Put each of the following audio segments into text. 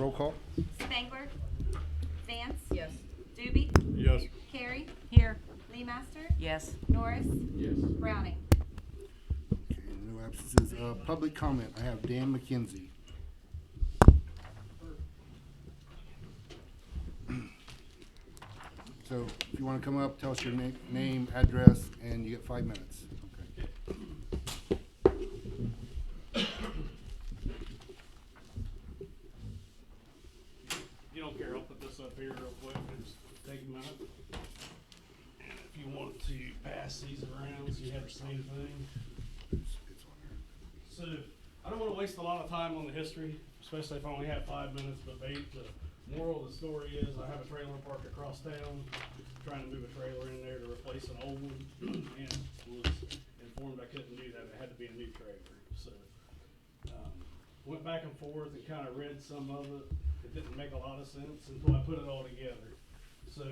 Roll call. Spangler. Vance. Yes. Doobie. Yes. Carey. Here. Lee Master. Yes. Norris. Yes. Browning. Okay, no absences. Public comment. I have Dan McKenzie. So if you want to come up, tell us your name, address, and you get 5 minutes. Okay. If you don't care, I'll put this up here real quick. Just take a minute. And if you want to pass these around so you have the same thing. It's on there. So, I don't want to waste a lot of time on the history, especially if I only have 5 minutes, but the moral of the story is I have a trailer park across town, trying to move a trailer in there to replace an old one, and was informed I couldn't do that, it had to be a new trailer, so. Went back and forth and kind of read some of it, it didn't make a lot of sense until I put it all together. So,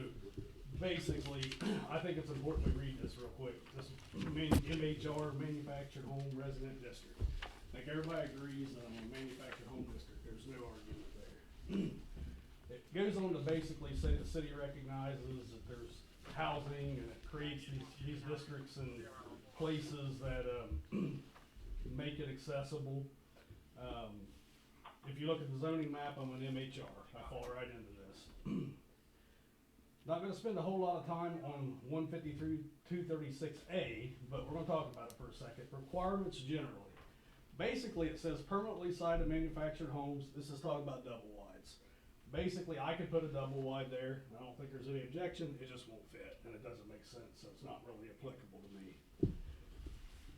basically, I think it's important we read this real quick, this MHR, Manufactured Home Resident District. I think everybody agrees that I'm a manufactured home district, there's no argument there. It goes on to basically say the city recognizes that there's housing and it creates these districts and places that make it accessible. If you look at the zoning map, I'm an MHR. I fall right into this. Not going to spend a whole lot of time on 153, 236A, but we're going to talk about it for a second. Requirements generally. Basically, it says permanently sited manufactured homes. This is talking about double wides. Basically, I could put a double wide there. I don't think there's any objection. It just won't fit, and it doesn't make sense, so it's not really applicable to me.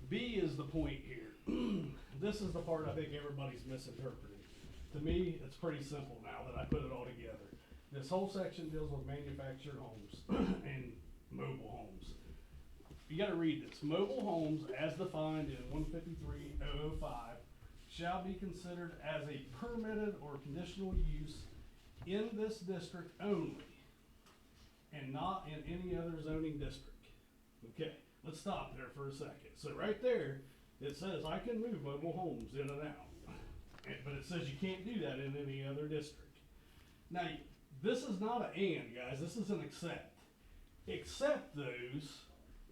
B is the point here. This is the part I think everybody's misinterpreting. To me, it's pretty simple now that I put it all together. This whole section deals with manufactured homes and mobile homes. You gotta read this. Mobile homes, as defined in 153.005, shall be considered as a permitted or conditional use in this district only, and not in any other zoning district. Okay, let's stop there for a second. So right there, it says I can move mobile homes in and out, but it says you can't do that in any other district. Now, this is not an and, guys, this is an except. Except those,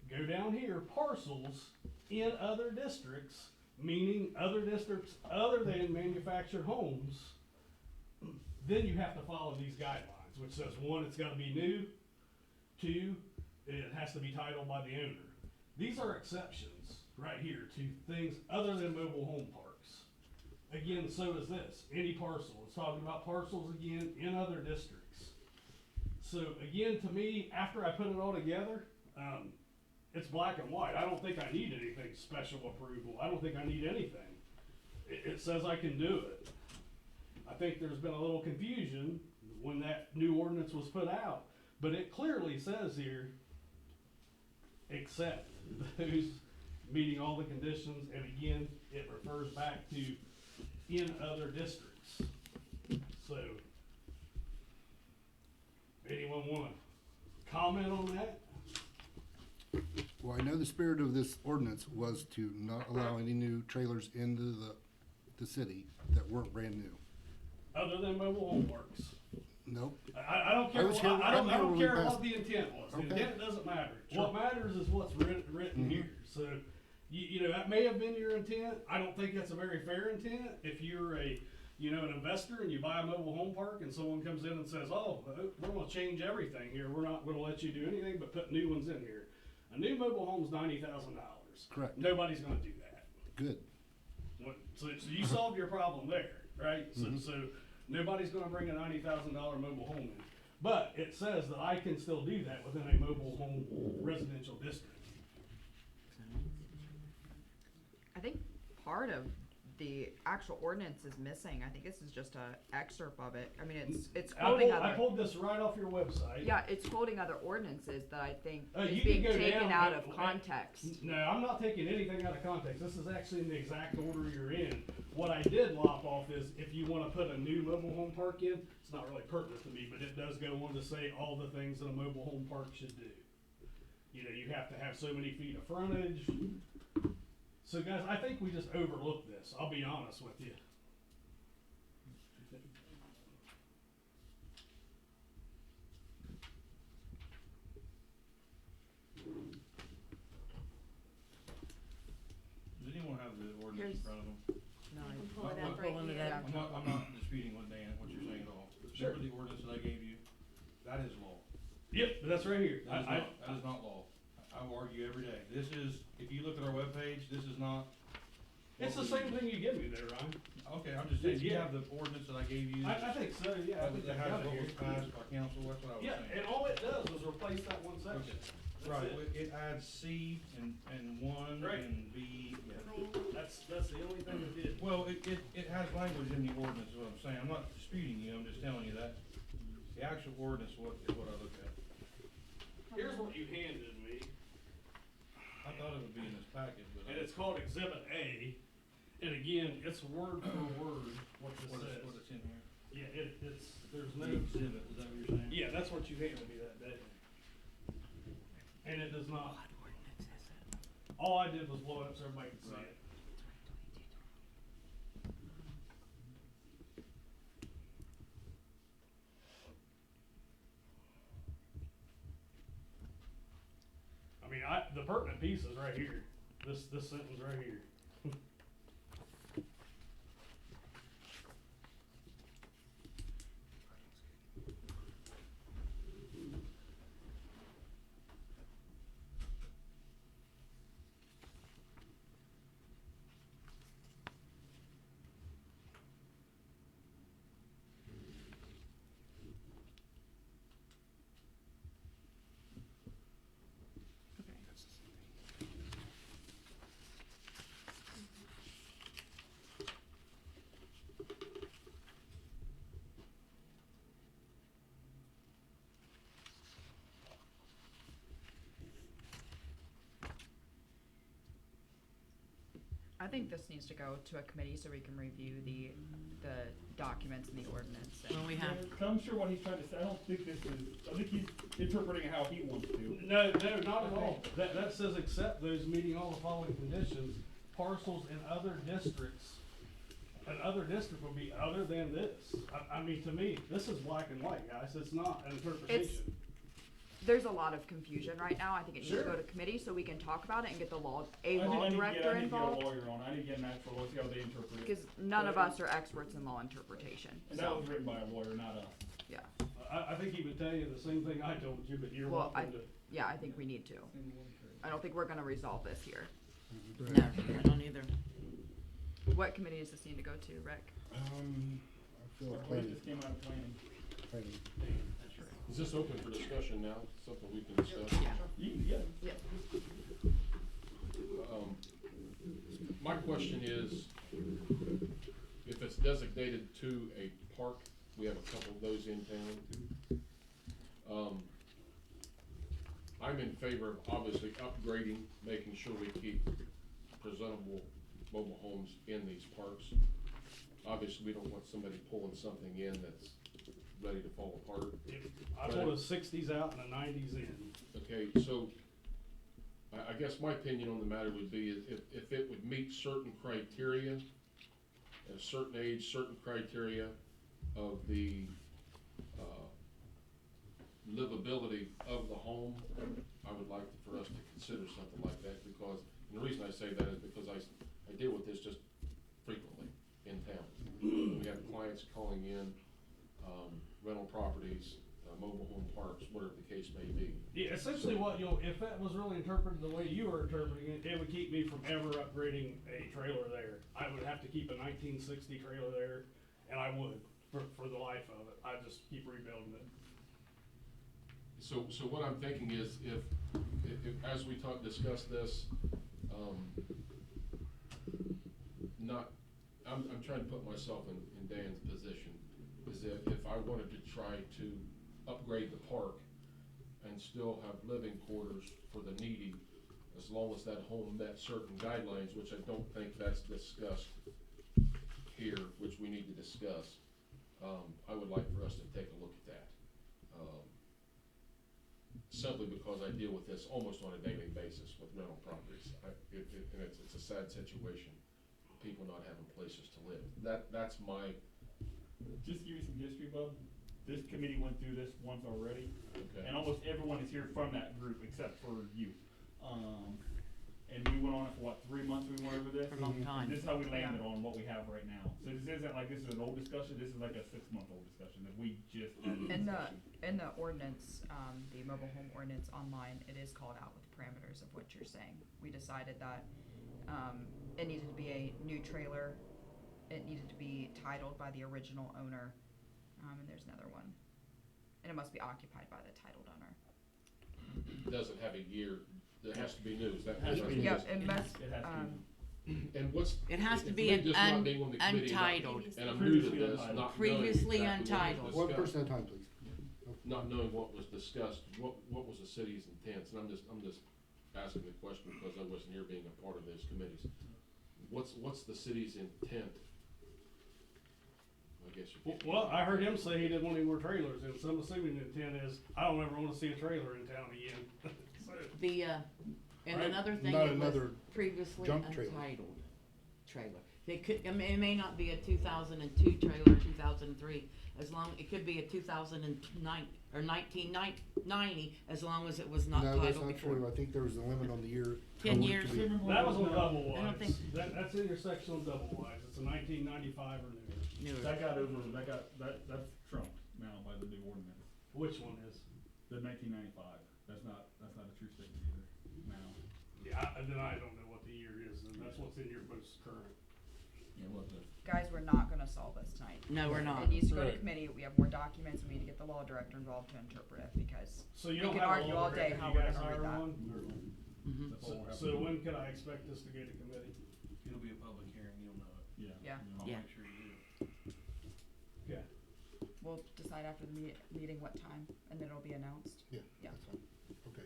go down here, parcels in other districts, meaning other districts other than manufactured homes, then you have to follow these guidelines, which says 1, it's gotta be new, 2, it has to be titled by the owner. These are exceptions right here to things other than mobile home parks. Again, so is this, any parcel. It's talking about parcels again in other districts. So again, to me, after I put it all together, it's black and white. I don't think I need anything special approval. I don't think I need anything. It says I can do it. I think there's been a little confusion when that new ordinance was put out, but it clearly says here, except those meeting all the conditions, and again, it refers back to in other districts. So, anyone want to comment on that? Well, I know the spirit of this ordinance was to not allow any new trailers into the city that weren't brand new. Other than mobile home parks. Nope. I don't care. I don't care what the intent was. The Okay. intent doesn't matter. Sure. What matters is what's written here. So, you know, that may have been your intent. I don't think that's a very fair intent. If you're an investor and you buy a mobile home park and someone comes in and says, "Oh, we're going to change everything here. We're not going to let you do anything but put new ones in here." A new mobile home is $90,000. Correct. Nobody's going to do that. Good. So you solved your problem there, right? So nobody's gonna bring a $90,000 mobile home in. But it says that I can still do that within a mobile home residential district. I think part of the actual ordinance is missing. I think this is just a excerpt of it. I mean, it's quoting I other. pulled this right off your website. Yeah, it's quoting other ordinances that I think You is can being go taken down, out but- of context. No, I'm not taking anything out of context. This is actually in the exact order you're in. What I did lop off is if you wanna put a new mobile home park in, it's not really pertinent to me, but it does go on to say all the things that a mobile home park should do. You know, you have to have so many feet of frontage. So guys, I think we just overlooked this, I'll be honest with you. front of them. No, I can I- pull it I'm up right pulling it here. up. I'm not disputing what Dan, what you're saying at all. Sure. Remember the ordinance that I gave you? That is law. Yep, but that's right here. That is not law. I will argue every day. This is, if you look at our webpage, this is not. It's the same thing you give me there, Ryan. Okay, I'm just saying, you Yeah. have the ordinance that I gave you. I think so, yeah. I think That I got has it what here. was passed by council, that's what I was Yeah, saying. and all it does is replace that one section. That's Right, it. it adds C and one Right. and B, yeah. That's the only thing it did. Well, it has language in the ordinance, is what I'm saying. I'm not disputing you, I'm just telling you that. The actual ordinance is what I look at. Here's what you handed me, I thought it would be in this package, but. and it's called Exhibit A. And again, it's word for word what this What says. it's in here. Yeah, there's no. The exhibit, is that what you're saying? Yeah, that's what you handed me that day. And it does not. All I did was blow it up so everybody could see Right. it. I mean, the pertinent piece is right here. This sentence right here. I think this needs to go to a committee so we can review the documents and the ordinance. Well, we have, I'm sure what he's trying to say, I don't think this is, I think he's interpreting it how he wants to. No, not at all. That says except those meeting all the following conditions, parcels in other districts. Another district would be other than this. I mean, to me, this is black and white, guys. It's not an interpretation. There's a lot of confusion right now. I think it needs to Sure. go to committee so we can talk about it and get the law I need director to get involved. a lawyer on, I need to get an actual, let's see how they interpret it. Because none of us are experts in law interpretation, And that so, was written by a lawyer, not us. yeah. I think he would tell you the same thing I told you, but you're Well, welcome to. Yeah, I think we need to. I don't think we're gonna resolve this here. no, I don't either. What committee does this need to go to, Rick? I feel I like believe planning, this came out of planning. planning. Is this open for discussion now, something we can discuss? Yeah. Yeah. My question is, if it's designated to a park, we have a couple of those in town. I'm in favor of obviously upgrading, making sure we keep presentable mobile homes in these parks. Obviously, we don't want somebody pulling something in that's ready to fall apart. I pulled a sixties out and a nineties in. Okay, so I guess my opinion on the matter would be if it would meet certain criteria, at a certain age, certain criteria of the livability of the home, I would like for us to consider something like that, because, and the reason I say that is because I deal with this just frequently in town. We have clients calling in, rental properties, mobile home parks, whatever the case may be. Yeah, essentially what if that was really interpreted the way you were interpreting it, it would keep me from ever upgrading a trailer there. I would have to keep a 1960 trailer there, and I would, for the life of it. I'd just keep rebuilding it. So what I'm thinking is if as we discuss this, I'm trying to put myself in Dan's position, is that if I wanted to try to upgrade the park and still have living quarters for the needy, as long as that home met certain guidelines, which I don't think that's discussed here, which we need to discuss, I would like for us to take a look at that. Simply because I deal with this almost on a daily basis with rental properties. And it's a sad situation, people not having places to live. That's my, Just to give you some history, Bub, this committee went through this once already, okay. and almost everyone is here from that group except for you. and we went on it for what, 3 months we went over this? For a long And time. this is how we landed on what we have right now. So this isn't like this is an old discussion, this is like a 6-month-old discussion that we just had. In the ordinance, the mobile home ordinance online, it is called out with parameters of what you're saying. We decided that, it needed to be a new trailer, it needed to be titled by the original owner, and there's another one. And it must be occupied by the titled owner. Doesn't have a year, it has to be new, is that? Has to be. Yep, it must, It has to be. And what's? It has to it's be me an just not being on the committee, not- untitled. And I'm new to Previously this, untitled. not knowing Previously exactly what was untitled. One discussed. person at a time, please. Not knowing what was discussed, what was the city's intents, and I'm just asking the question because I wasn't here being a part of those committees. What's the city's intent? I guess you can't. Well, I heard him say he didn't want any more trailers, and so I'm assuming the intent is, I don't ever wanna see a trailer in town again. So, The, and Right. another thing, Not it was another previously junk trailer. untitled trailer. It could, I mean, it may not be a 2002 trailer, 2003, as long, it could be a 2009, or 1990, as long as it was not No, that's titled not true. before. I think there was a limit on the year. 10 how much years. to be- that was on double I don't wides, think- that's in your section on double wides, it's a 1995 or newer. Newer. That's trumped now by the new ordinance. Which one is? The 1995, that's not a true statement either, now. Yeah, then I don't know what the year is, and that's what's in your most current. Yeah, what the. guys, we're not gonna solve this tonight. No, we're not. It needs to go to Right. committee, we have more documents, we need to get the law director involved to interpret it, because So you We don't can have a argue law all day director, how you we're guys gonna read hire that. one? Mhm. That's all we're So having. when could I expect this to go to committee? It'll be a public hearing, you'll know it. Yeah. Yeah. I'll Yeah. make sure you do. Yeah. we'll decide after the meeting what time, and then it'll be announced. Yeah, Yeah. that's fine. Okay.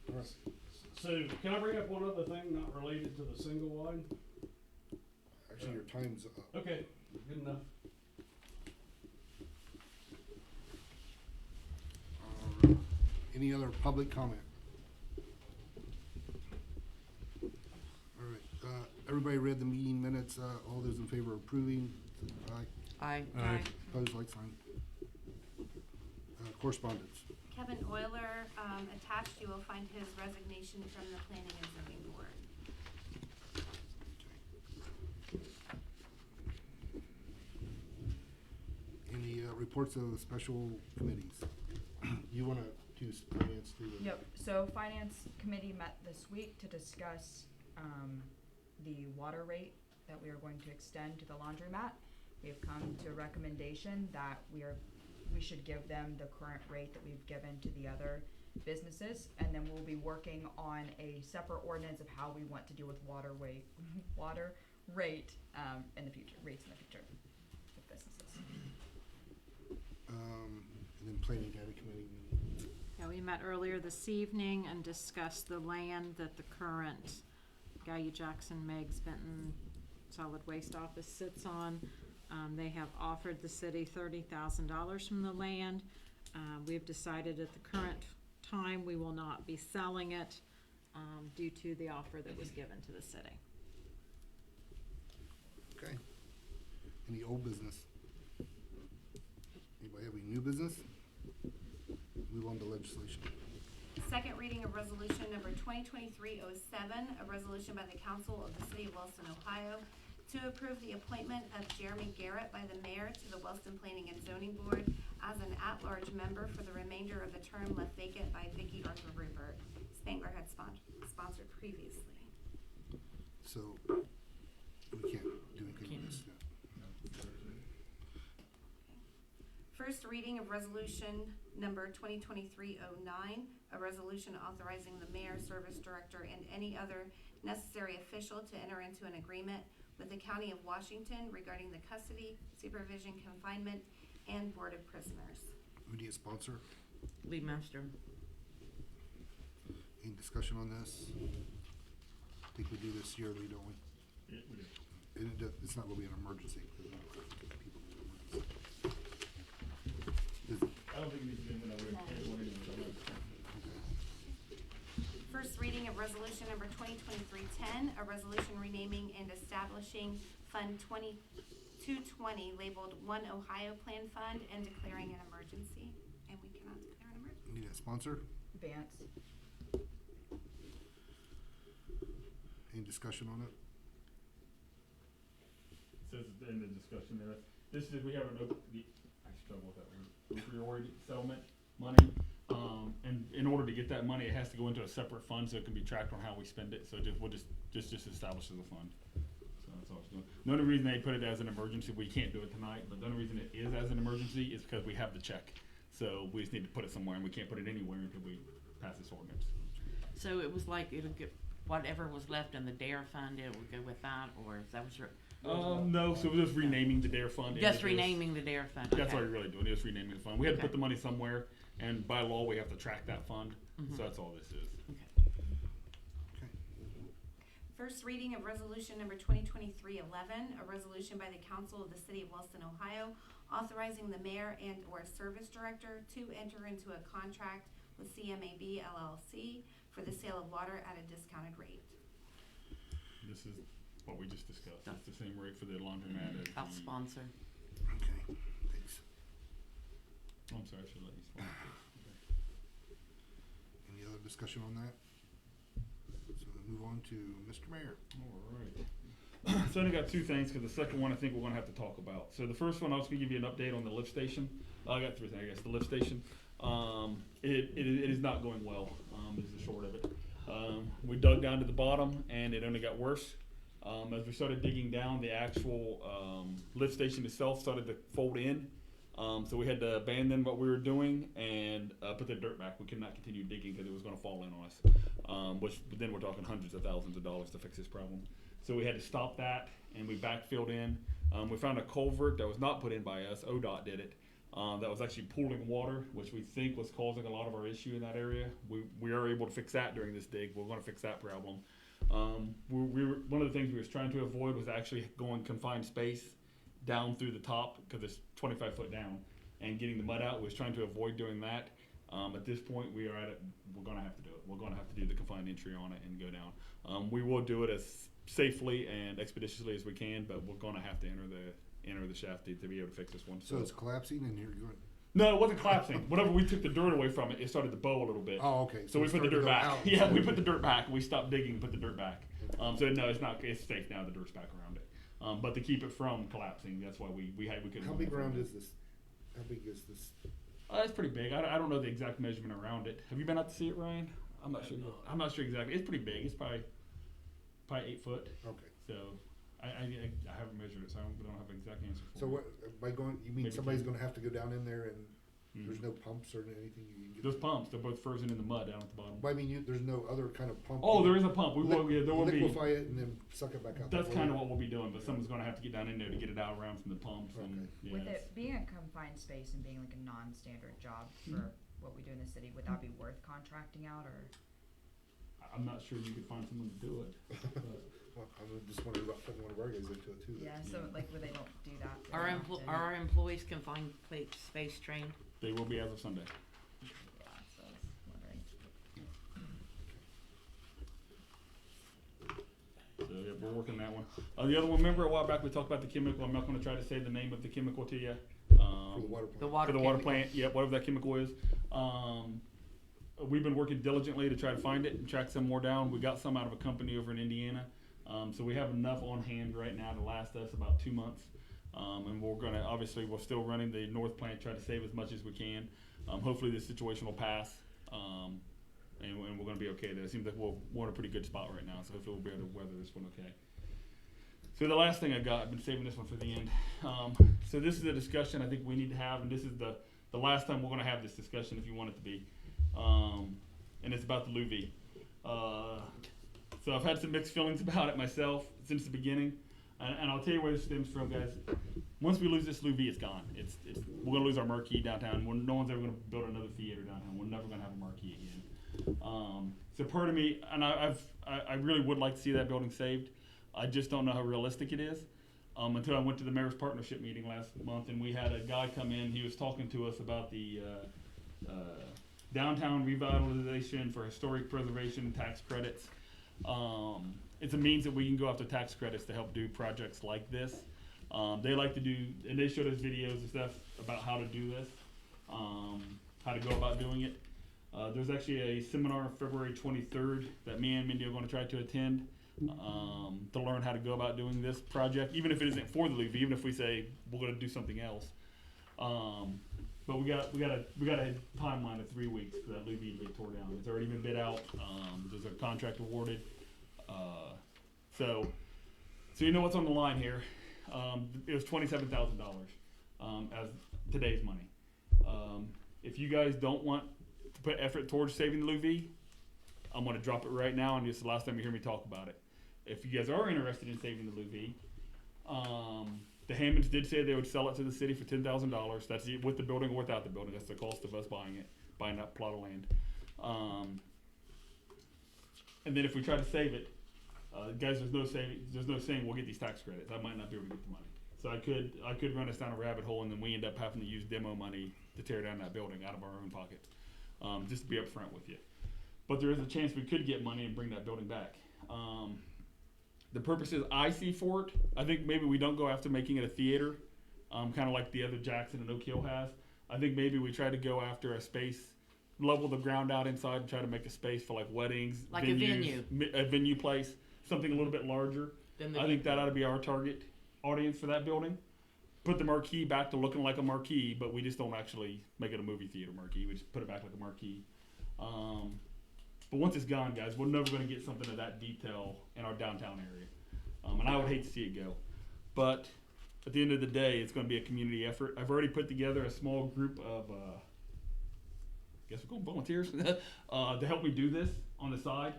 All right. So can I bring up one other thing not related to the single wide? Actually, your time's up. Okay, good enough. Any other public comment? All right, everybody read the meeting minutes, all those in favor of approving, aye, Aye. opposed, like sign. Correspondence, Kevin Euler, attached, you will find his resignation from the Planning and Zoning Board. any, reports of the special committees? You wanna do finance through the? Yep, so finance committee met this week to discuss, the water rate that we are going to extend to the laundromat. We have come to a recommendation that we should give them the current rate that we've given to the other businesses, and then we'll be working on a separate ordinance of how we want to deal with water rate, in the future, rates in the future with businesses. And then planning data committee meeting. Yeah, we met earlier this evening and discussed the land that the current Gallia Jackson Meigs Benton Solid Waste Office sits on. They have offered the city $30,000 from the land. We have decided at the current time we will not be selling it due to the offer that was given to the city. Okay. Any old business? Anybody have any new business? Move on to legislation. Second reading of resolution number 2023-07, a resolution by the council of the city of Wellston, Ohio, to approve the appointment of Jeremy Garrett by the mayor to the Wellston Planning and Zoning Board as an at-large member for the remainder of the term left vacant by Vicky Arthur Rupert. Spangler had sponsored previously. So, we can't do anything with this yet. First reading of resolution number 2023-09, a resolution authorizing the mayor, service director, and any other necessary official to enter into an agreement with the County of Washington regarding the custody, supervision, confinement, and board of prisoners. Who do you sponsor? Lee Master. Any discussion on this? I think we do this yearly, don't we? Yeah, we do. And it's not gonna be an emergency. 'Cause we don't have people in an emergency. I don't think it needs to be, when we're, First reading of resolution number 2023-10, a resolution renaming and establishing Fund 2220 labeled One Ohio Plan Fund and declaring an emergency. And we cannot declare an emergency. Need a sponsor? Vance. Any discussion on it? It says in the discussion there, this is, we have an I struggle with that word, opioid settlement money. And in order to get that money, it has to go into a separate fund so it can be tracked on how we spend it, so we'll just establish as a fund. So that's all it's doing. The only reason they put it as an emergency, we can't do it tonight, but the only reason it is as an emergency is because we have the check. So we just need to put it somewhere, and we can't put it anywhere until we pass this ordinance. So it was like, it'll get, whatever was left in the DARE fund, it would go with that, or is that was your? No, so we're just renaming the DARE fund. Just renaming the DARE fund, That's okay. all you're really doing, just renaming the fund. We had to Okay. put the money somewhere, and by law, we have to track that fund, Mhm. so that's all this is. Okay. First reading of resolution number 2023-11, a resolution by the council of the city of Wellston, Ohio, authorizing the mayor and or service director to enter into a contract with CMAB LLC for the sale of water at a discounted rate. This is what we just discussed. It's the same rate for the laundromat as I'll the, sponsor. Okay, thanks. oh, I'm sorry, I should let you sponsor this. Any other discussion on that? So we'll move on to Mr. Mayor. All right. So I only got two things, because the second one I think we're gonna have to talk about. So the first one, I was gonna give you an update on the lift station. I got three things, I guess. The lift station, it is not going well, is the short of it. We dug down to the bottom, and it only got worse. As we started digging down, the actual lift station itself started to fold in. So we had to abandon what we were doing and put the dirt back. We could not continue digging because it was going to fall in on us. But then we're talking hundreds of thousands of dollars to fix this problem. So we had to stop that, and we backfilled in. We found a culvert that was not put in by us. ODOT did it. That was actually pooling water, which we think was causing a lot of our issue in that area. We are able to fix that during this dig. We're going to fix that problem. One of the things we was trying to avoid was actually going confined space down through the top, because it's 25 foot down, and getting the mud out. We was trying to avoid doing that. At this point, we are at it. We're going to have to do it. We're going to have to do the confined entry on it and go down. We will do it as safely and expeditiously as we can, but we're going to have to enter the shaft to be able to fix this one. So it's collapsing and you're going, No, it wasn't collapsing. Whenever we took the dirt away from it, it started to bow a little bit. oh, okay. So we it put the started to dirt go back. out Yeah, instead we of- put the dirt back. We stopped digging and put the dirt back. So no, it's not. It's safe now. The dirt's back around it. But to keep it from collapsing, that's why we couldn't. How big around is this? How big is this? It's pretty big. I don't know the exact measurement around it. Have you been out to see it, Ryan? I'm not sure. I'm not sure exactly. It's pretty big. It's probably 8 foot. Okay. So I haven't measured it, so I don't have an exact answer for So you. what, by going, you mean Maybe somebody's 10. gonna have to go down in there and Mm. there's no pumps or anything you can get? Those pumps, they're both frozen in the mud down at the bottom. Well, I mean, there's no other kind of pump? Oh, you there is a pump. There will be. liquefy it and then suck it back out? That's before kind of you- what we'll be doing, but someone's gonna have to get down in there to get it out around from the pumps and, Okay. yeah. With it's- it being a confined space and being like a non-standard job for what we do in the city, would that be worth contracting out, or? I'm not sure you could find someone to do it. but- Well, I'm just wondering about putting one of our guys into it too. Yeah, so Yeah. like where they don't do that. Are very empl- often. are our employees confined space trained? They will be as of Sunday. Yeah, so I was wondering. So yeah, we're working that one. The other one, remember a while back we talked about the chemical. I'm not going to try to say the name of the chemical to you. For the water plant. The water For the water chemical? plant, yeah, whatever that chemical is. We've been working diligently to try to find it and track some more down. We got some out of a company over in Indiana. So we have enough on hand right now to last us about 2 months. And we're still running the north plant, try to save as much as we can. Hopefully this situation will pass. And we're gonna be okay there. It seems like we're in a pretty good spot right now, so hopefully we'll be able to weather this one okay. So the last thing I got, I've been saving this one for the end. So this is a discussion I think we need to have, and this is the last time we're gonna have this discussion if you want it to be. And it's about the Louis. So I've had some mixed feelings about it myself since the beginning, and I'll tell you where this stems from, guys. Once we lose this Louis, it's gone. We're gonna lose our marquee downtown. No one's ever gonna build another theater downtown. We're never gonna have a marquee again. So part of me, and I really would like to see that building saved. I just don't know how realistic it is. Until I went to the mayor's partnership meeting last month, and we had a guy come in. He was talking to us about the downtown revitalization for historic preservation tax credits. It's a means that we can go after tax credits to help do projects like this. They like to do, and they showed us videos and stuff about how to do this, how to go about doing it. There's actually a seminar February 23rd that me and Mindy are going to try to attend. to learn how to go about doing this project, even if it isn't for the Louis V, even if we say we're gonna do something else. But we got a timeline of 3 weeks for that Louis V to get tore down. It's already been bid out. There's a contract awarded. So you know what's on the line here. It was $27,000 as today's money. If you guys don't want to put effort towards saving the Louis V, I'm going to drop it right now, and this is the last time you hear me talk about it. If you guys are interested in saving the Louis V, the Hammonds did say they would sell it to the city for $10,000. That's with the building or without the building. That's the cost of us buying that plot of land. And then if we try to save it, guys, there's no saying we'll get these tax credits. I might not be able to get the money. So I could run us down a rabbit hole, and then we end up having to use demo money to tear down that building out of our own pocket. Just to be upfront with you. But there is a chance we could get money and bring that building back. The purposes I see for it, I think maybe we don't go after making it a theater, kind of like the other Jackson and Oak Hill has. I think maybe we try to go after a space, level the ground out inside, and try to make a space for like weddings, Like venues, a venue place, something a little bit larger. I think that ought to be our target audience for that building. Put the marquee back to looking like a marquee, but we just don't actually make it a movie theater marquee. We just put it back like a marquee. But once it's gone, guys, we're never going to get something of that detail in our downtown area. And I would hate to see it go. But at the end of the day, it's going to be a community effort. I've already put together a small group of, guess we're going volunteers, to help me do this on the side.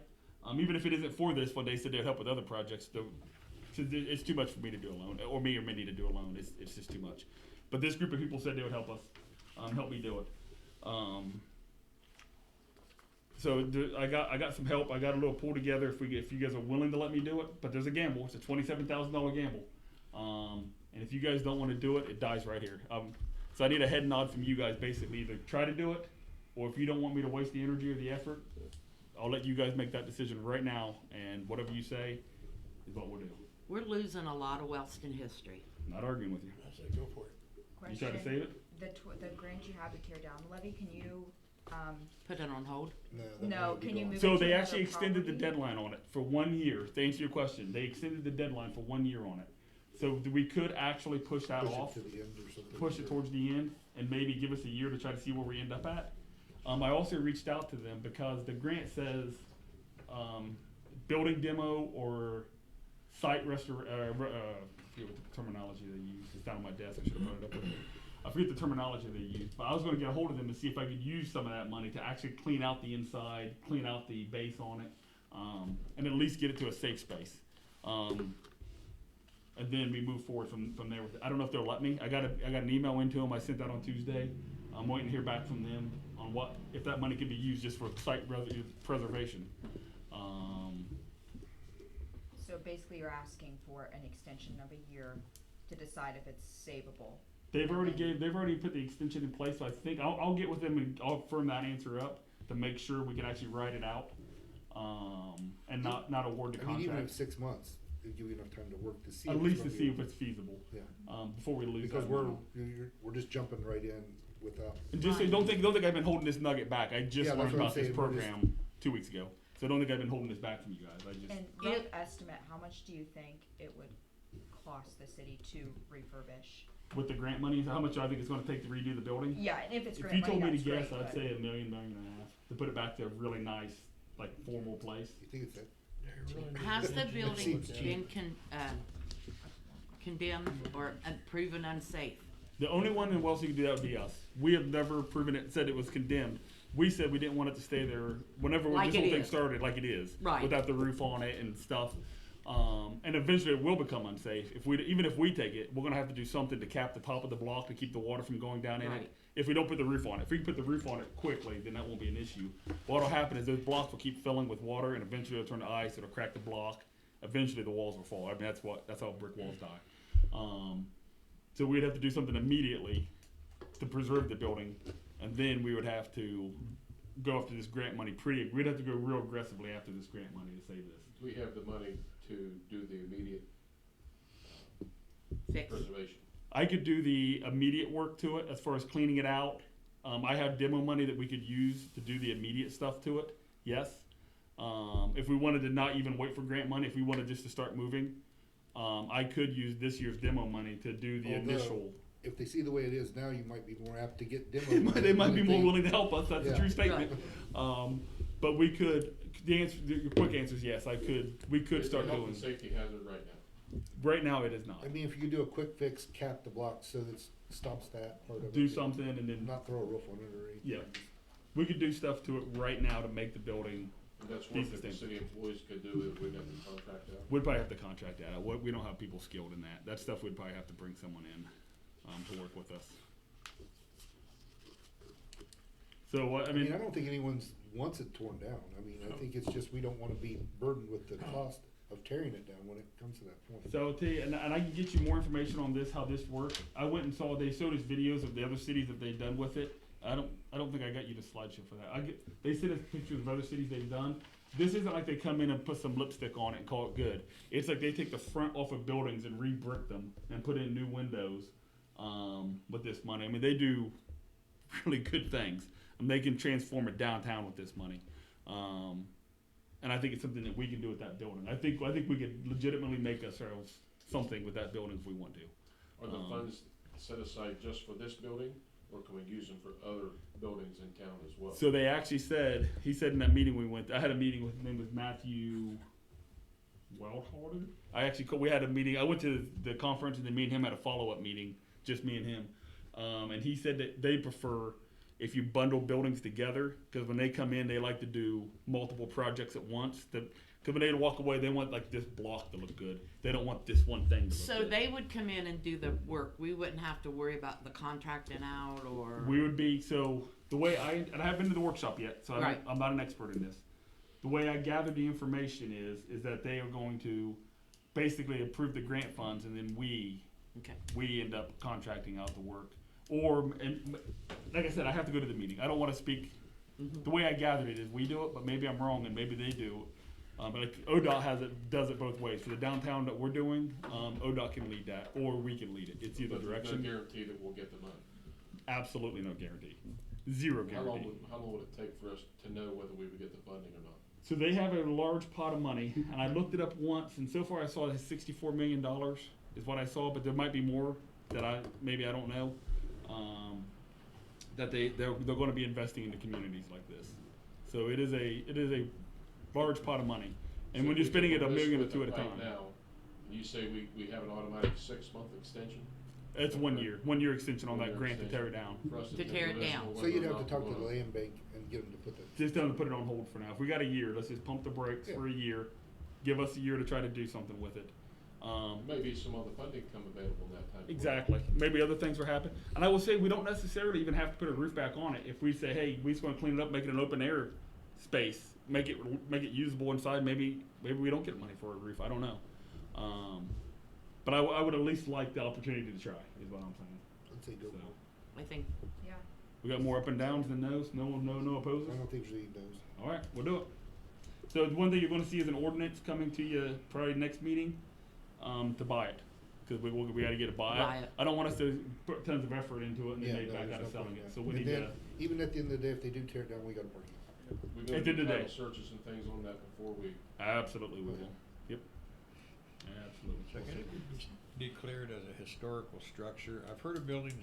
Even if it isn't for this one, they said they'd help with other projects. It's too much for me to do alone, or me or Mindy to do alone. It's just too much. But this group of people said they would help us, help me do it. So I got some help. I got a little pull together if you guys are willing to let me do it. But there's a gamble. It's a $27,000 gamble. And if you guys don't want to do it, it dies right here. So I need a head nod from you guys. Basically, either try to do it, or if you don't want me to waste the energy or the effort, I'll let you guys make that decision right now. And whatever you say is what we'll do. We're losing a lot of Wellston history. Not arguing with you. I say go for it. You try to save it? The grant you have to tear down the levee, can you, Put it on hold. no, can you move it So to they another actually extended the property? deadline on it for 1 year. To answer your question, they extended the deadline for 1 year on it. So we could actually push that off, Push it to the end or something. push it towards the end, and maybe give us a year to try to see where we end up at. I also reached out to them because the grant says building demo or site I forget what the terminology they use. It's down on my desk. I should have brought it up with me. I forget the terminology they use, but I was going to get a hold of them to see if I could use some of that money to actually clean out the inside, clean out the base on it, and at least get it to a safe space. And then we move forward from there with it. I don't know if they'll let me. I got an email into them. I sent that on Tuesday. I'm waiting to hear back from them on if that money can be used just for site preservation. So basically you're asking for an extension of a year to decide if it's savable. They've already put the extension in place, so I think I'll get with them and I'll firm that answer up to make sure we can actually write it out, and not award the I mean, even contract. if 6 months, it'd give you enough time to work to see. At if least it's to gonna see be- if it's feasible, Yeah, before we lose because that we're money. just jumping right in without. And just so don't think I've been holding this nugget back. I just Yeah, that's learned what I'm about this saying, we're just- program 2 weeks ago, so don't think I've been holding this back from you guys. I just And rough estimate, how much do you think it would cost the city to refurbish? with the grant money, how much I think it's going to take to redo the building. Yeah, and if it's If grant you told money, me to that's guess, great, I'd but- say $1 million, $1.5 million to put it back to a really nice, like formal place. You think it's that? Has the building seems cheap. been condemned or proven unsafe? The only one in Wellston who can do that would be us. We have never proven it, said it was condemned. We said we didn't want it to stay there whenever Like this it whole thing is. started, like it is, Right. without the roof on it and stuff. And eventually it will become unsafe. Even if we take it, we're gonna have to do something to cap the top of the block to keep the water from going down in Right. it. If we don't put the roof on it, if we can put the roof on it quickly, then that won't be an issue. What'll happen is those blocks will keep filling with water, and eventually it'll turn to ice. It'll crack the block. Eventually the walls will fall. I mean that's how brick walls die. So we'd have to do something immediately to preserve the building, and then we would have to go after this grant money we'd have to go real aggressively after this grant money to save this. Do we have the money to do the immediate Fix. preservation? I could do the immediate work to it as far as cleaning it out. I have demo money that we could use to do the immediate stuff to it, yes. If we wanted to not even wait for grant money, if we wanted just to start moving, I could use this year's demo money to do the Although, initial. If they see the way it is now, you might be more apt to get demo money. They might be than more if they- willing to help us. That's a Yeah. true statement. But we could. Your quick answer is yes. We could It's a start health doing. and safety hazard right now. Right now, it is not. I mean, if you could do a quick fix, cap the block so that it stops that part of it. Do something and then Not throw a roof on it or anything. yeah, we could do stuff to it right now to make the building. And that's work that the Decent. city employees could do if we'd have to contract out. We'd probably have to contract that out. We don't have people skilled in that. That stuff we'd probably have to bring someone in to work with us. So what I I mean, mean, I don't think anyone wants it torn down. I mean, I think it's just we don't wanna be burdened with the cost of tearing it down when it comes to that point. so I'll tell you, and I can get you more information on this, how this works. I went and saw, they showed us videos of the other cities that they've done with it. I don't think I got you the slideshow for that. They sent us pictures of other cities they've done. This isn't like they come in and put some lipstick on it and call it good. It's like they take the front off of buildings and re-brick them and put in new windows, with this money. I mean, they do really good things, and they can transform it downtown with this money. And I think it's something that we can do with that building. I think we could legitimately make ourselves something with that building if we want to. Are the funds set aside just for this building, or can we use them for other buildings in town as well? So they actually said, he said in that meeting we went, I had a meeting with, his name was Matthew Wellston. We had a meeting, I went to the conference and then me and him had a follow-up meeting, just me and him. And he said that they prefer if you bundle buildings together, because when they come in, they like to do multiple projects at once. Because when they walk away, they want like this block to look good. They don't want this one thing to look So good. they would come in and do the work. We wouldn't have to worry about the contracting out or. We would be, so the way and I haven't been to the workshop yet, so Right. I'm not an expert in this. The way I gather the information is that they are going to basically approve the grant funds and then we end up contracting out the work. And like I said, I have to go to the meeting. I don't want to speak. The way I gathered it is we do it, but maybe I'm wrong and maybe they do. But like ODOT does it both ways. For the downtown that we're doing, ODOT can lead that, or we can lead it. It's either But there's direction. no guarantee that we'll get the money. Absolutely no guarantee. Zero How long guarantee. would it take for us to know whether we would get the funding or not? So they have a large pot of money, and I looked it up once, and so far I saw it has $64 million is what I saw, but there might be more that I don't know. That they're going to be investing into communities like this. So it is a large pot of money, and So when if you're we spending took it a a risk million or with two it at a right time. Now, you say we have an automatic 6-month extension? It's 1 year, 1 year extension on that 1 year grant to tear it extension. down. For us To take tear a it risk down. on So whether you'd or have to not talk we to the wanna- land bank and get them to put that. Just tell them to put it on hold for now. If we got a year, let's just pump the brakes for a year. Give us a year to try to do something with it. Maybe some other funding come available in that time. Exactly. Maybe other things will happen. And I will say, we don't necessarily even have to put a roof back on it. If we say, hey, we just want to clean it up, make it an open air space, make it usable inside, maybe we don't get money for a roof. I don't know. But I would at least like the opportunity to try, is what I'm saying. I'd say go. So, I think. Yeah. we got more up and downs than no's. No opposes. I don't think there's any of those. All right, we'll do it. So the one thing you're going to see is an ordinance coming to you probably next meeting, to buy it, because we got to get it Buy it. I don't want us to put tons of effort into it and then they back there's out of no selling point it. in So that. we And need then, to. even at the end of the day, if they do tear it down, we gotta park it. We're At gonna the end do of the title day. searches and things on that before we. Absolutely, we will. Yep. Absolutely. So can it be declared as a historical structure? I've heard of buildings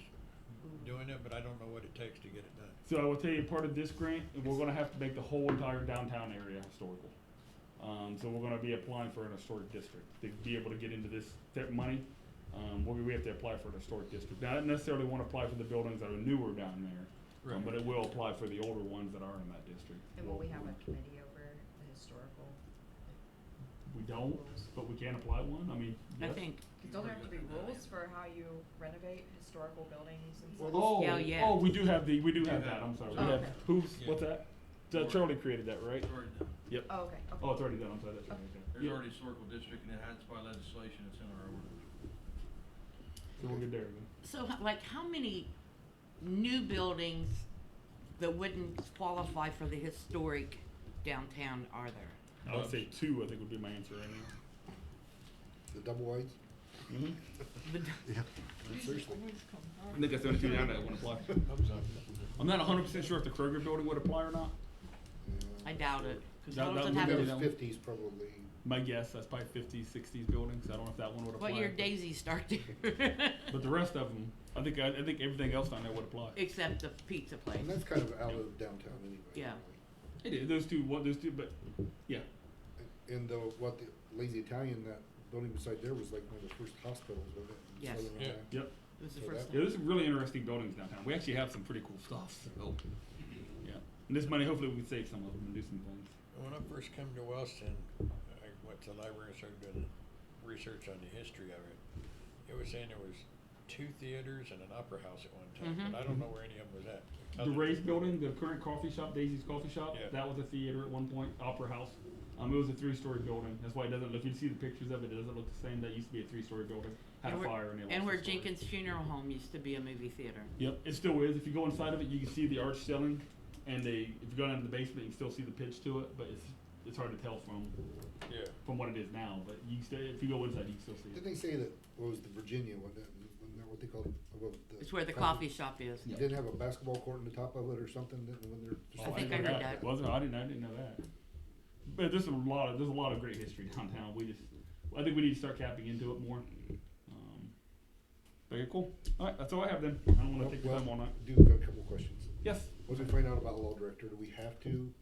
doing it, but I don't know what it takes to get it done. So I will tell you, part of this grant, we're going to have to make the whole entire downtown area historical. So we're going to be applying for an historic district to be able to get into this money. We have to apply for an historic district. Now, I don't necessarily want to apply for the buildings that are newer down there, but it will apply for the older ones that are in that district. And will we have a committee over the historical? We don't, but we can apply one. I mean, I yes. think. Don't there have to be rules for how you renovate historical buildings and stuff? Oh, Yeah, yeah. oh, we do have that. I'm sorry. Oh, We have, okay. what's that? Charlie created that, right? It's already done. Yep. Oh, okay, okay. Oh, it's already done. I'm sorry. That's right. Okay. There's Yeah. already historical district and it has by legislation, it's in our ordinance. So we're good there then. So, like, how many new buildings that wouldn't qualify for the historic downtown are there? I would say 2, I think would be my answer right now. The double wides? Yeah, seriously. I think that's the only 2 down there that would apply. I'm not 100% sure if the Kroger building would apply or not. I doubt it. 'Cause That- how that does it would have be That to, was that one. fifties probably. My guess, that's probably 50s, 60s buildings. I don't know if that one would apply. what year Daisy start there? But the rest of them, I think everything else down there would apply. Except the pizza place. And that's kind of out of downtown anyway. Yeah. It is, those two, but, yeah. Really. And what the Lazy Italian, that building beside there was like one of the first hospitals, wasn't it? in Yes. Southern Yeah. Ohio? Yep. It was the So first that- time. Yeah, there's some really interesting buildings downtown. We actually have some pretty cool stuff, so, yeah. And this money, hopefully we can save some of them and do some things. When I first came to Wellston, I went to the library and started doing research on the history of it. It was saying there was 2 theaters and an opera house at one time, but I don't know where any of them was at. The Ray's building, the current coffee shop, Daisy's Coffee Shop, Yeah. that was a theater at one point, Opera House. It was a 3-story building. That's why it doesn't look, you see the pictures of it, it doesn't look the same. That used to be a 3-story building. Had a where- fire and they lost And where the story. Jenkins Funeral Home used to be a movie theater. Yep, it still is. If you go inside of it, you can see the arch ceiling, and if you go down to the basement, you can still see the pitch to it, but it's hard to tell Yeah. from what it is now. But you can still, if you go inside, you can still see it. Didn't they say that, what was the Virginia, wasn't that what they called, It's where the coffee shop is. You didn't have a basketball court in the top of it or something, when they're. I think I read that. Was it? I didn't know that. But there's a lot of great history downtown. I think we need to start tapping into it more. But yeah, cool. All right, that's all I have then. I don't want to take your time all night. Do got a couple questions. Yes. What did we find out about the law director? Do we have to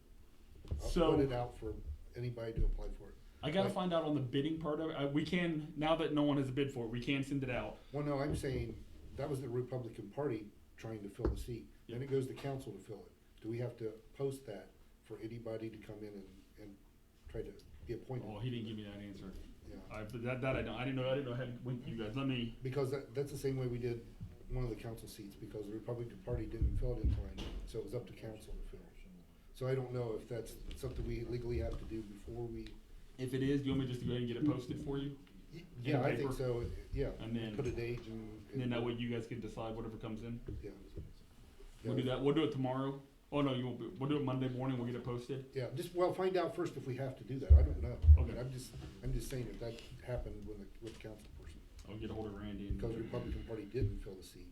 So- put it out for anybody to apply for it? I gotta Like- find out on the bidding part of it. We can, now that no one has a bid for it, we can send it out. Well, no, I'm saying, that was the Republican Party trying to fill the seat. Then it goes to council to fill it. Do we have to post that for anybody to come in and try to be appointed? Oh, he didn't give me that answer. Yeah. That I don't. I didn't know how to went to you guys. Let me. Because that's the same way we did one of the council seats, because the Republican Party didn't fill it in time, so it was up to council to fill. So I don't know if that's something we legally have to do before we. If it is, do you want me just to go ahead and get it posted for you? Yeah, I think paper? so, yeah. And then- Put a date And then that way you guys can decide whatever comes in. Yeah. We'll do that. We'll do it tomorrow. Oh no, you won't. We'll do it Monday morning. We'll get it posted. Yeah, find out first if we have to do that, I don't know. Okay. I'm just saying if that happened with the council person, I'll get a hold of Randy. And because the Republican Party didn't fill the seat,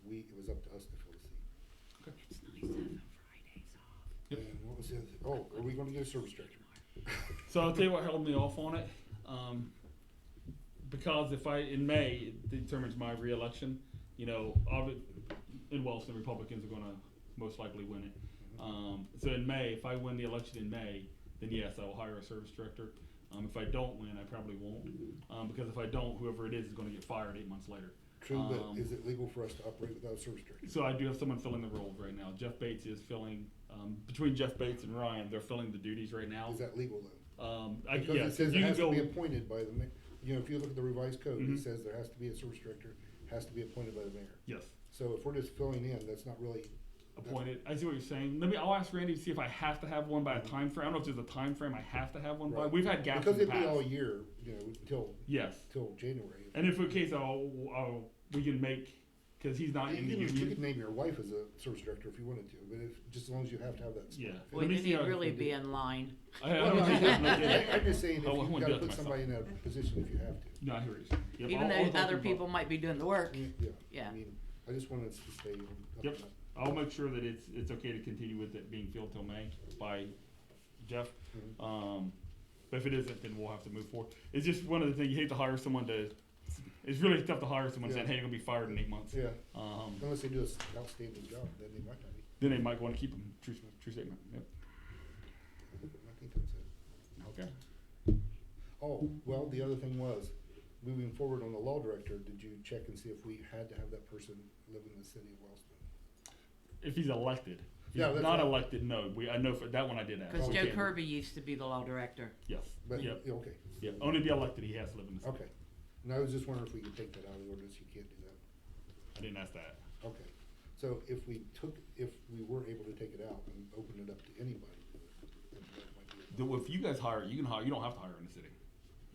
it was up to us to fill the seat. It's nice having Fridays off. Yep. And what was the other, are we gonna get a service director? So I'll tell you what held me off on it. Because in May, it determines my reelection. You know, in Wellston, Republicans are going to most likely win it. So in May, if I win the election in May, then yes, I will hire a service director. If I don't win, I probably won't. Because if I don't, whoever it is going to get fired 8 months later. True, but is it legal for us to operate without a service director? So I do have someone filling the roles right now. Jeff Bates is filling, between Jeff Bates and Ryan, they're filling the duties right now. Is that legal though? Yeah, Because it says you it can has to go. be appointed by the mayor. You know, if you look at the revised code, Mhm. it says there has to be a service director, has to be appointed by the mayor. Yes. So if we're just filling in, that's not really. Appointed. I see what you're saying. I'll ask Randy to see if I have to have one by a time frame. I don't know if there's a time frame I have to have one by. Right. We've had gaps Because in the it'd be all past. year, you know, Yes. till January. And if in case we can make, because he's not in the You union. could name your wife as a service director if you wanted to, but just as long as you have to have that. Yeah. spot. Boy, Let me then see how you'd really we be do. in line. I Well, don't no, think that's not it. I'm just saying, if I you wouldn't gotta do it put myself. somebody in a position if you have to. No, I hear what you're saying. Yep, Even I'll though talk other to people might be doing the work. Yeah. Yeah. I mean, I just wanted us to stay. Yep. I'll make sure that it's okay to continue with it being filled till May by Jeff. Mhm. But if it isn't, then we'll have to move forward. It's just one of the things, you hate to hire someone it's really tough to hire someone saying, Yeah. hey, you're gonna be fired in 8 months. Yeah, Um, unless they do an outstanding job, then they might not be. then they might wanna keep them. True statement. Yep. I think that's it. Okay. Oh, well, the other thing was, moving forward on the law director, did you check and see if we had to have that person live in the city of Wellston? If he's elected. If Yeah, he's that's not right. elected, no. I know for that one I did ask. Because Oh, Joe okay. Kirby used to be the law director. Yes. But, Yep. yeah, okay, Yep. Only to be elected, he has to live in the city. okay. And I was just wondering if we could take that out of the ordinance, you can't do that. I didn't ask that. Okay, so if we were able to take it out and open it up to anybody, then that might be. If you guys hire, you can hire. You don't have to hire in the city.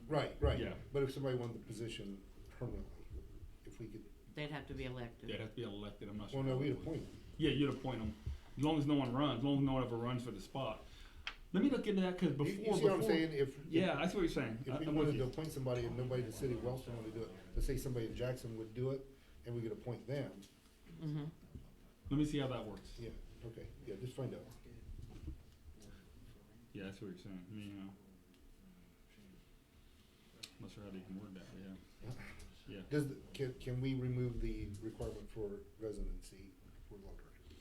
Right, Yeah. but if somebody wanted the position permanently, if we could, They'd have to be elected. They'd have to be elected. I'm not sure. well, no, how we'd it would. appoint them. Yeah, you'd appoint them. As long as no one runs, as long as no one ever runs for the spot. Let me look into that because You before. see what I'm saying, Yeah, I see what you're saying. If we I'm with wanted to you. appoint somebody and nobody in the city of Wellston wanted to do it, let's say somebody in Jackson would do it, and we could appoint them, Mm-hmm. Let me see how that works. yeah, okay, yeah, just find out. Yeah, that's what you're saying. I mean, not sure how they can word that, but yeah. Yeah. Does, can we remove the requirement for residency for law director?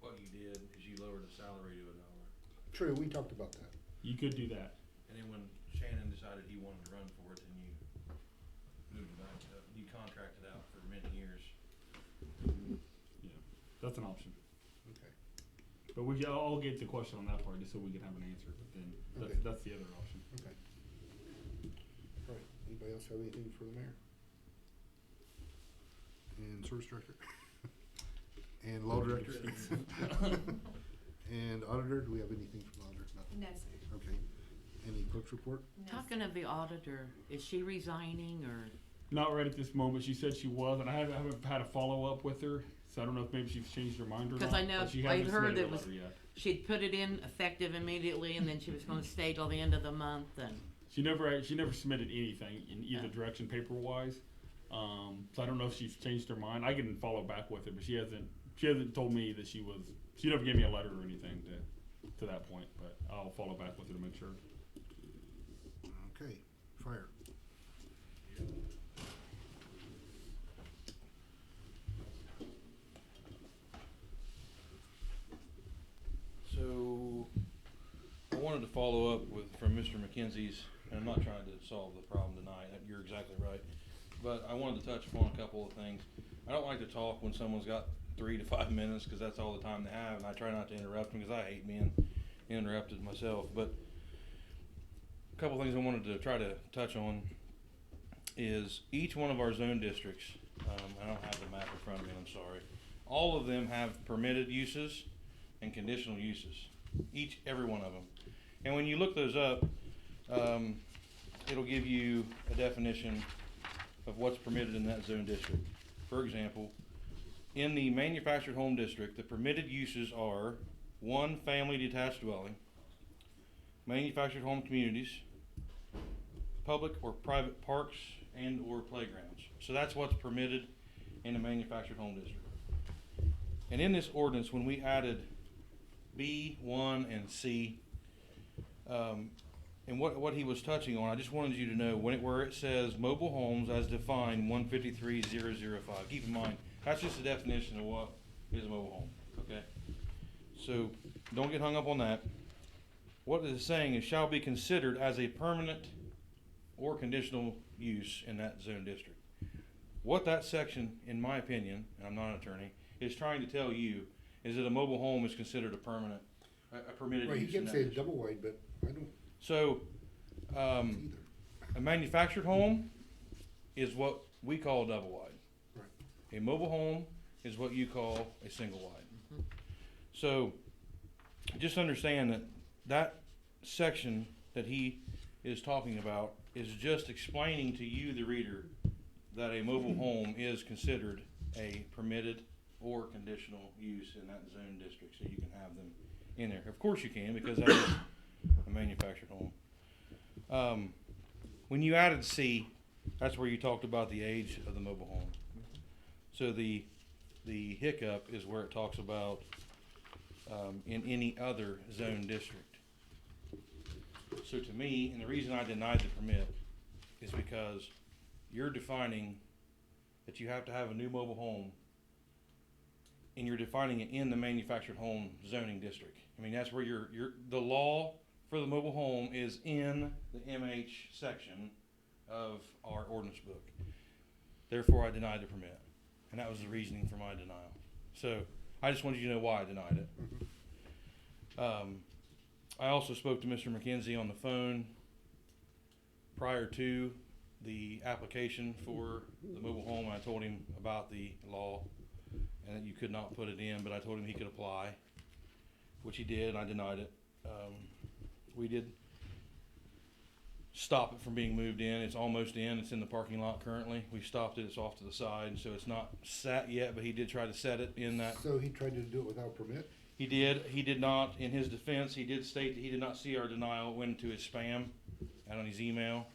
What you did is you lowered the salary to $1. True, we talked about that. You could do that. And then when Shannon decided he wanted to run for it, then you moved it back up. You contracted out for many years. Yeah, that's an option. Okay. But I'll get the question on that part just so we can have an answer. But then Okay. that's the other option. Okay. All right, anybody else have anything for the mayor? And service director? And law director? And auditor, do we have anything from the auditor? Nothing? No, sir. Okay. Any clerk's report? No, Talking sir. of the auditor, is she resigning or? Not right at this moment. She said she was, and I haven't had a follow up with her, so I don't know if maybe she's changed her mind or not. 'Cause I know but she I'd hasn't heard submitted it a was- letter yet. She'd put it in effective immediately, and then she was gonna stay till the end of the month, and She never submitted anything in either Yeah. direction paper wise. So I don't know if she's changed her mind. I can follow back with her, but she hasn't told me that she never gave me a letter or anything to that point, but I'll follow back with her to make sure. Okay, fire. So, I wanted to follow up from Mr. McKenzie's, and I'm not trying to solve the problem tonight, you're exactly right. But I wanted to touch upon a couple of things. I don't like to talk when someone's got 3 to 5 minutes, cause that's all the time they have, and I try not to interrupt them, cause I hate being interrupted myself. But a couple of things I wanted to try to touch on is each one of our zone districts, I don't have the map in front of me, I'm sorry. All of them have permitted uses and conditional uses, every one of them. And when you look those up, it'll give you a definition of what's permitted in that zone district. For example, in the manufactured home district, the permitted uses are 1 family detached dwelling, manufactured home communities, public or private parks and or playgrounds. So that's what's permitted in a manufactured home district. And in this ordinance, when we added B, 1, and C, and what he was touching on, I just wanted you to know, where it says mobile homes as defined 153.005, keep in mind, that's just a definition of what is a mobile home, okay? So, don't get hung up on that. What it is saying is shall be considered as a permanent or conditional use in that zone district. What that section, in my opinion, and I'm not an attorney, is trying to tell you is that a mobile home is considered a permitted Well, he use in kept that saying district. double wide, but I don't So, either. a manufactured home is what we call a double wide. Right. A mobile home is what you call a single wide. So, just understand that section that he is talking about is just explaining to you, the reader, that a mobile home is considered a permitted or conditional use in that zone district, so you can have them in there. Of course you can, because that is a manufactured home. When you added C, that's where you talked about the age of the mobile home. So the hiccup is where it talks about in any other zone district. So to me, and the reason I denied the permit is because you're defining that you have to have a new mobile home, and you're defining it in the manufactured home zoning district. I mean, that's where the law for the mobile home is in the MH section of our ordinance book. Therefore, I denied the permit, and that was the reasoning for my denial. So I just wanted you to know why I denied it. I also spoke to Mr. McKenzie on the phone prior to the application for the mobile home. I told him about the law and that you could not put it in, but I told him he could apply, which he did, and I denied it. We did stop it from being moved in. It's almost in. It's in the parking lot currently. We stopped it. It's off to the side, so it's not sat yet, but he did try to set it in that. So he tried to do it without permit? He did. He did not. In his defense, he did state that he did not see our denial. It went into his spam and on his email.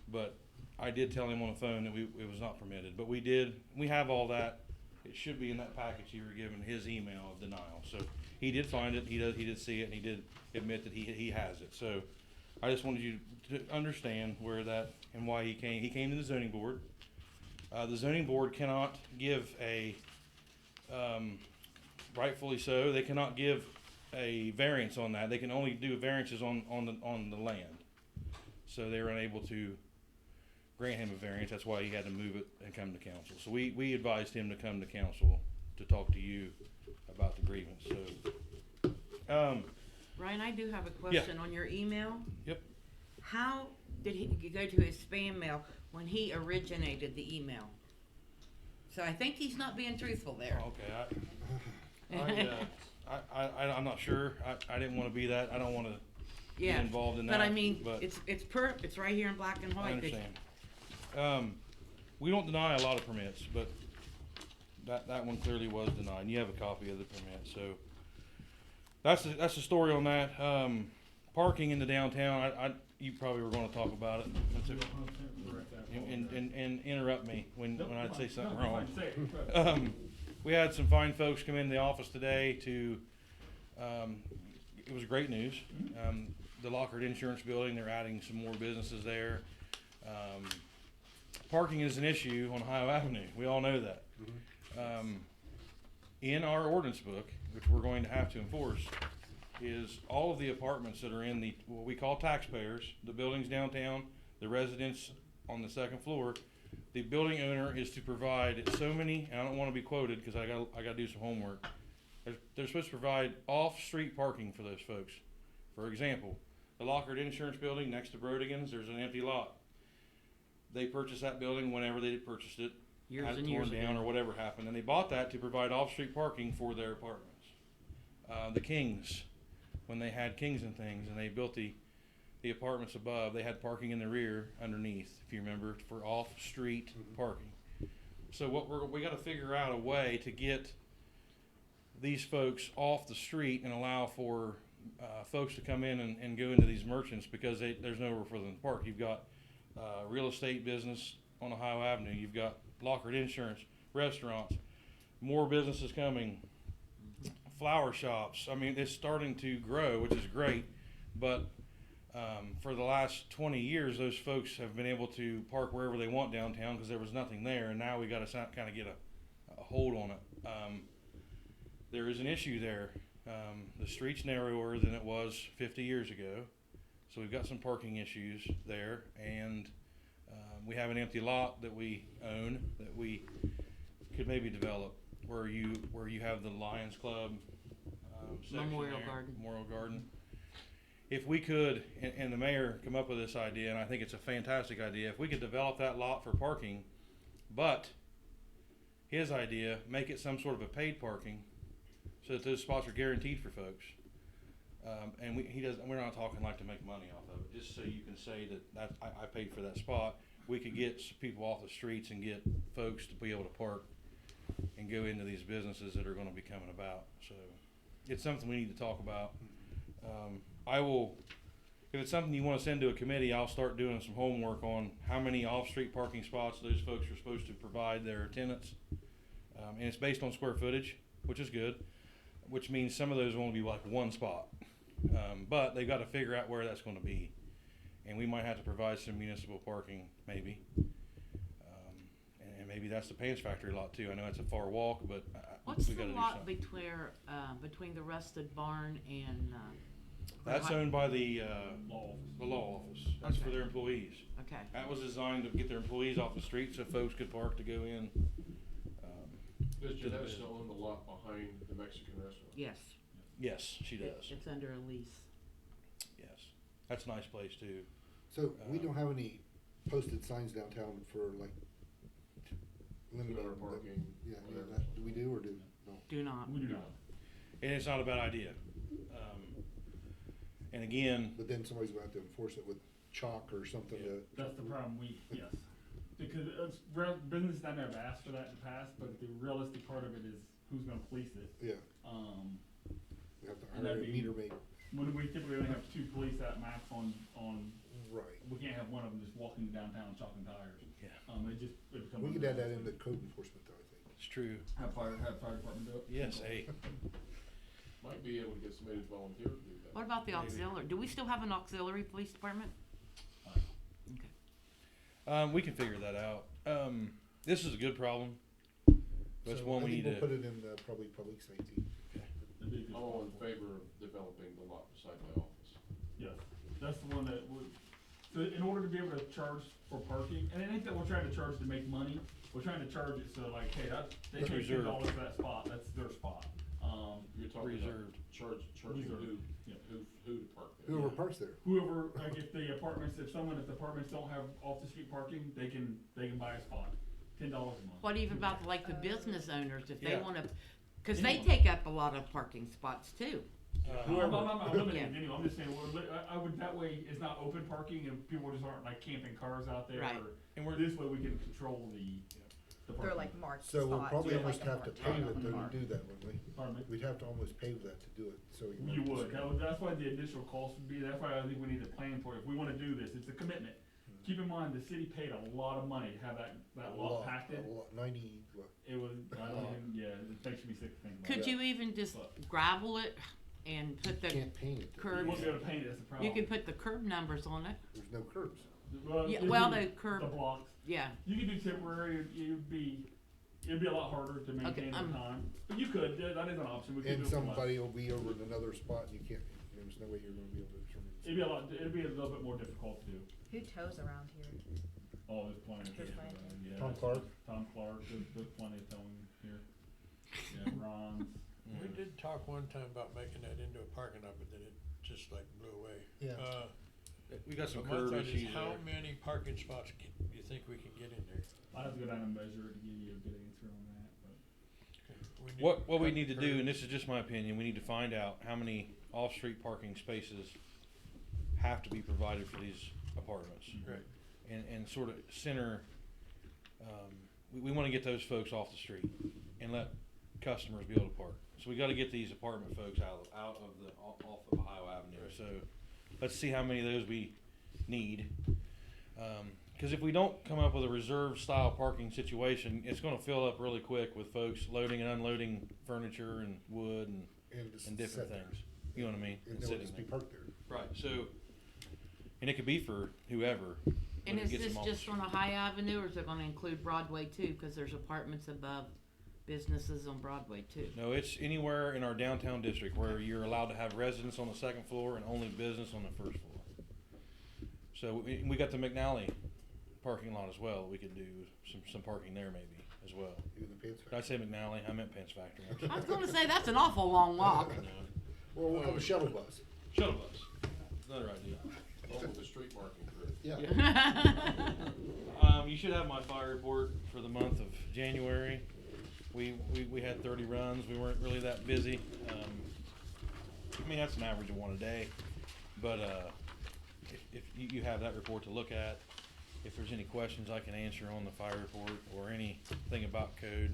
But I did tell him on the phone that it was not permitted. But we did. We have all that It should be in that package you were given, his email of denial. So he did find it, he did see it, and he did admit that he has it. So I just wanted you to understand where that, and why he came. He came to the zoning board. The zoning board cannot give a, rightfully so, they cannot give a variance on that. They can only do variances on the land. So they were unable to grant him a variance. That's why he had to move it and come to council. So we advised him to come to council to talk to you about the grievance. So, Ryan, I do have a question on your email. Yep. How did you go to his spam mail when he originated the email? So I think he's not being truthful there. Okay, I'm not sure. I didn't want to be that. I don't want to be involved in that. But I mean, but it's right here in black and white. I understand. We don't deny a lot of permits, but that one clearly was denied. And you have a copy of the permit, so that's the story on that. Parking in the downtown. You probably were going to talk about it. That's it. And interrupt me when I say something wrong. We had some fine folks come in the office today to. It was great news. The Lockhart Insurance Building, they're adding some more businesses there. Parking is an issue on Ohio Avenue. We all know that. In our ordinance book, which we're going to have to enforce, is all of the apartments that are in the, what we call taxpayers, the buildings downtown, the residents on the second floor. The building owner is to provide so many, and I don't want to be quoted because I got to do some homework. They're supposed to provide off-street parking for those folks. For example, the Lockhart Insurance Building next to Brodigan's, there's an empty lot. They purchased that building whenever they purchased it, had it torn down or whatever happened, and they bought that to provide off-street parking for their apartments. The Kings, when they had Kings and things, and they built the apartments above, they had parking in the rear underneath, if you remember, for off-street parking. So what we got to figure out a way to get these folks off the street and allow for folks to come in and go into these merchants, because there's nowhere for them to park. You've got real estate business on Ohio Avenue. You've got Lockhart Insurance, restaurants, more businesses coming, flower shops. I mean, it's starting to grow, which is great, but for the last 20 years, those folks have been able to park wherever they want downtown because there was nothing there, and now we got to kind of get a hold on it. There is an issue there. The street's narrower than it was 50 years ago, so we've got some parking issues there, and we have an empty lot that we own that we could maybe develop where you have the Lions Club section Memorial there, Garden. Memorial Garden. If we could, and the mayor come up with this idea, and I think it's a fantastic idea, if we could develop that lot for parking, but his idea, make it some sort of a paid parking, so that those spots are guaranteed for folks. And we're not talking like to make money off of it, just so you can say that I paid for that spot. We could get people off the streets and get folks to be able to park and go into these businesses that are going to be coming about. So it's something we need to talk about. I will, if it's something you want to send to a committee, I'll start doing some homework on how many off-street parking spots those folks are supposed to provide their tenants. And it's based on square footage, which is good, which means some of those will only be like one spot. But they've got to figure out where that's going to be. And we might have to provide some municipal parking, maybe. And maybe that's the Pants Factory lot too. I know it's a far walk, but What's we the got to do lot something. between the Rusted Barn and? That's owned by the law office. That's for their employees. Okay. That was designed to get their employees off the street so folks could park to go in. Does Jeanette still own the lot behind the Mexican restaurant? Yes. Yes, she does. It's under a lease. Yes. That's a nice place too. So we don't have any posted signs downtown for like limiting Two-hour parking, Yeah, whatever. do we do or do no? Do not. We do not. And it's not a bad idea. And again, But then somebody's going to have to enforce it with chalk or something to. That's the problem, yes. Because businesses down there have asked for that in the past, but the realistic part of it is who's gonna police it. Yeah, we have to hire a meter maid. When we typically only have 2 police at max on, Right. we can't have one of them just walking downtown chalking tires. Yeah. It becomes. We could add that into code enforcement though, I think. It's true. have fire department do it. Yes, hey. Might be able to get somebody to volunteer to do that. What about the Maybe. auxiliary? Do we still have an auxiliary police department? We can figure that out. This is a good problem. But it's So one I we think need we'll to. put it in probably public safety. That'd be a good I'm all in spot for it. favor of developing the lot beside my office. Yes, that's the one that would, so in order to be able to charge for parking, and it ain't that we're trying to charge to make money, we're trying to charge it so like, hey, they That's pay reserved. $10 for that spot, that's their spot. You're talking Reserved. about charging Reserved, yeah. who to park there. Whoever parks there. Whoever, like if the apartments don't have off-the-street parking, they can buy a spot, $10 a month. What even about like the business owners if they Yeah. wanna, cause they Anyone. take up a lot of parking spots too. I'm not limiting Yeah. anyone, I'm just saying, I would, that way, it's not open parking and people just aren't like camping cars out there. Right. And we're This way we can control the They're parking. like marked So we'll spots, probably they're almost like a have to marked pave spot it though mark. to do that, wouldn't we? Pardon me? We'd have to almost pave that to do it, so we can. You mark the would, street. that's why the initial cost would be, that's why I think we need to plan for it, if we wanna do this, it's a commitment. Keep in mind, the city paid a lot of money to have that A lot packed in, a lot, 90, what? it was, I don't even, yeah, it makes me sick to think about Could it. you even just But- gravel it and put the, Can't paint it. though. You curb- won't be able to paint it, that's the problem. you can put the curb numbers on it? There's no curbs. Yeah, it'd well, be the curb- The blocks, Yeah, you could do temporary, it'd be a lot harder to maintain over time, but you could, that is an option, we could do And it for less. somebody will be over in another spot and you can't, there's no way you're gonna be able to determine. It'd be a little bit more difficult to do. Who tows around here? Oh, there's plenty of There's people, plenty. yeah. Tom Clark? Tom Clark, there's plenty of towing here. Yeah, Ron's. We did talk one time about making that into a parking lot, but then it just like blew away. Yeah. We got some But my curb thought is, issues how there. many parking spots do you think we can get in there? I'd have to go down and measure it to give you a good answer on that, but. We need What we cut need to do, and curbs. this is just my opinion, we need to find out how many off-street parking spaces have to be provided for these apartments. Right. And sort of center, we wanna get those folks off the street and let customers be able to park. So we gotta get these apartment folks off of Ohio Avenue, Right. so let's see how many of those we need. Cause if we don't come up with a reserved style parking situation, it's gonna fill up really quick with folks loading and unloading furniture and wood just and different sit there. things. You know what I mean? And And they'll sitting just be there. parked there. Right, so, and it could be for whoever. but and it is gets this them off the just on Ohio Avenue or is it gonna include Broadway too? Cause there's apartments above businesses on Broadway too. No, it's anywhere in our downtown district where you're allowed to have residents on the second floor and only business on the first floor. So we got the McNally parking lot as well. We could do some parking there maybe as well. Even the pants Did I say McNally? I meant Pence Factory. I was gonna say, that's an awful long walk. Well, we'll have a shuttle bus. Shuttle bus. Another idea. Oh, with the street marking grid. Yeah. You should have my fire report for the month of January. We had 30 runs. We weren't really that busy. I mean, that's an average of one a day. But if you have that report to look at, if there's any questions I can answer on the fire report or anything about code.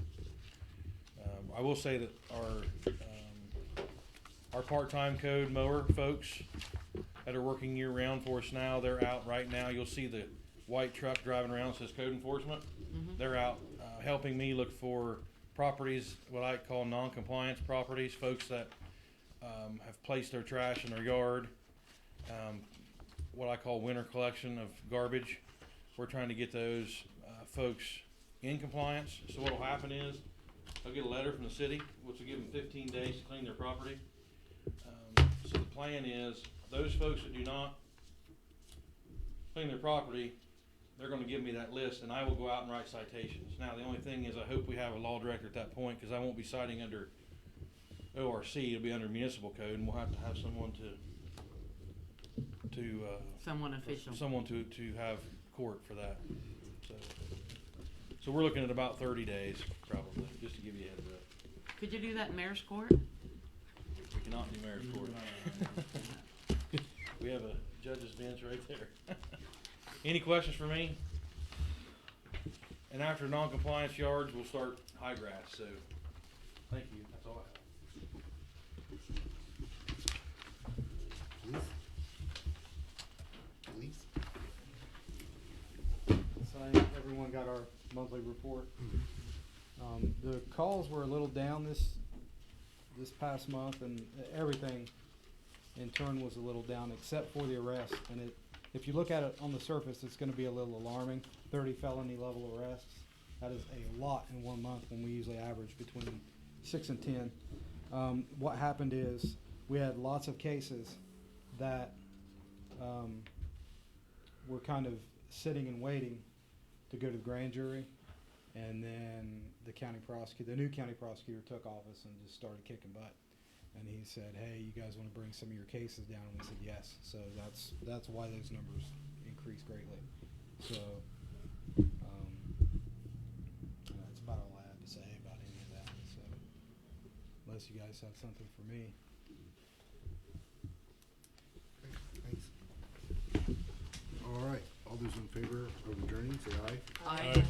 I will say that our part-time code mower folks that are working year-round for us now, they're out right now. You'll see the white truck driving around that says code enforcement. They're out helping me look for properties, what I call non-compliance properties, folks that have placed their trash in their yard, what I call winter collection of garbage. We're trying to get those folks in compliance. So what will happen is they'll get a letter from the city, which will give them 15 days to clean their property. So the plan is those folks that do not clean their property, they're gonna give me that list and I will go out and write citations. Now, the only thing is I hope we have a law director at that point, cause I won't be citing under ORC, it'll be under municipal code, and we'll have to have someone Someone official. someone to have court for that. So we're looking at about 30 days, probably, just to give you a heads up. Could you do that in mayor's court? We cannot do mayor's court. We have a judge's bench right there. Any questions for me? And after non-compliance yards, we'll start high grass, so, thank you, that's all I have. Police? So I think everyone got our monthly report. the calls were a little down this past month, and everything in turn was a little down, except for the arrest. And if you look at it on the surface, it's gonna be a little alarming. 30 felony level arrests. That is a lot in 1 month when we usually average between 6 and 10. What happened is we had lots of cases that were kind of sitting and waiting to go to the grand jury, and then the new county prosecutor took office and just started kicking butt. And he said, "Hey, you guys want to bring some of your cases down?" And we said yes. So that's why those numbers increased greatly. So that's about all I had to say about any of that. So unless you guys have something for me. Thanks. All right, all those in favor of adjourning, say aye. I